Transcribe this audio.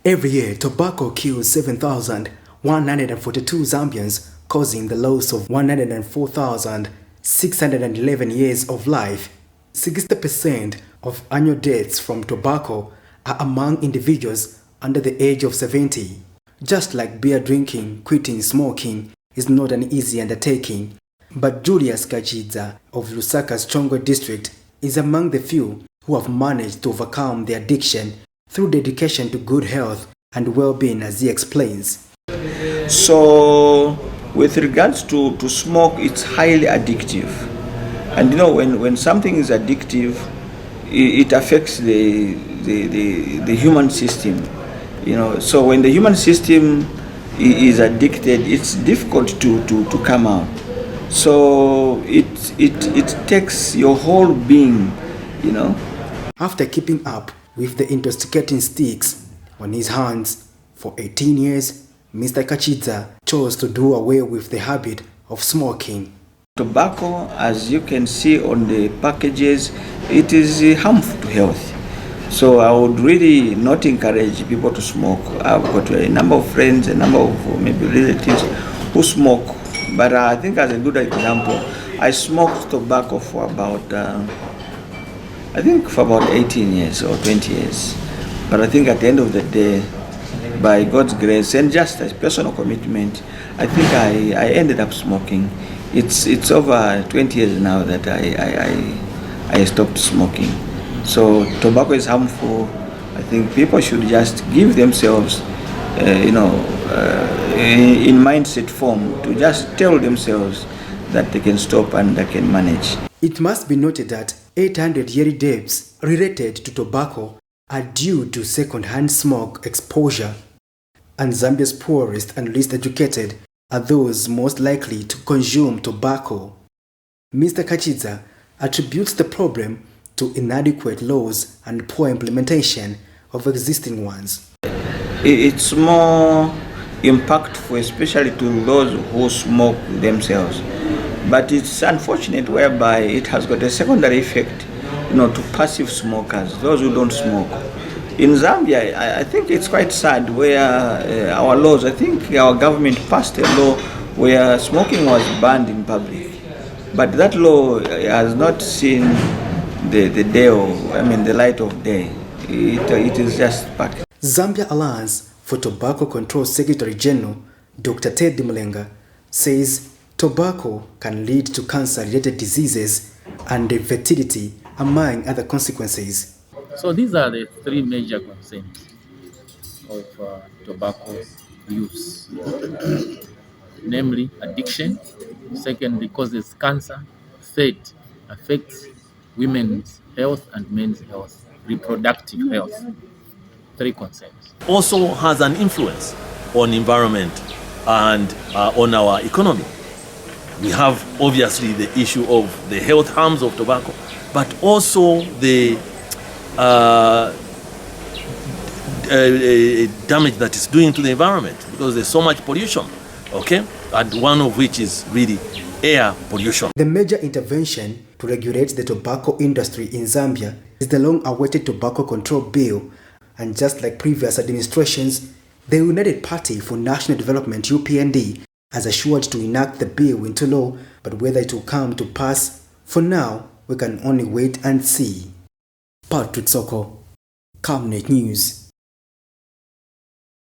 Every year, tobacco kills 7,142 Zambians, causing the loss of 104,611 years of life. 60% of annual deaths from tobacco are among individuals under the age of 70. Just like beer drinking, quitting smoking is not an easy undertaking. But Julius Kachidza of Lusaka's Chongwe district is among the few who have managed to overcome the addiction through dedication to good health and well-being, as he explains. So with regards to smoke, it's highly addictive. And you know, when something is addictive, it affects the human system. You know, so when the human system is addicted, it's difficult to come out. So it takes your whole being, you know. After keeping up with the intoxicating sticks on his hands for 18 years, Mr. Kachidza chose to do away with the habit of smoking. Tobacco, as you can see on the packages, it is harmful to health. So I would really not encourage people to smoke. I've got a number of friends, a number of maybe relatives who smoke. But I think as a good example, I smoked tobacco for about 18 years or 20 years. But I think at the end of the day, by God's grace and just as personal commitment, I think I ended up smoking. It's over 20 years now that I stopped smoking. So tobacco is harmful. I think people should just give themselves, in mindset form, to just tell themselves that they can stop and they can manage. It must be noted that 800 yearly deaths related to tobacco are due to second-hand smoke exposure, and Zambia's poorest and least educated are those most likely to consume tobacco. Mr. Kachidza attributes the problem to inadequate laws and poor implementation of existing ones. It's more impactful, especially to those who smoke themselves. But it's unfortunate whereby it has got a secondary effect, to passive smokers, those who don't smoke. In Zambia, I think it's quite sad where our laws, I think our government passed a law where smoking was banned in public. But that law has not seen the light of day. It is just packed. Zambia Alliance for Tobacco Control Secretary General Dr. Ted Mulenga says tobacco can lead to cancer-related diseases and fertility, among other consequences. So these are the three major concerns of tobacco use. Namely, addiction. Secondly, causes cancer. Third, affects women's health and men's health, reproductive health. Three concerns. Also has an influence on environment and on our economy. We have obviously the issue of the health harms of tobacco, but also the damage that it's doing to the environment, because there's so much pollution, okay? And one of which is really air pollution. The major intervention to regulate the tobacco industry in Zambia is the long-awaited Tobacco Control Bill, and just like previous administrations, the United Party for National Development (UPND) has assured to enact the bill into law, but whether it will come to pass, for now, we can only wait and see. Patrick Soko, Camnet News.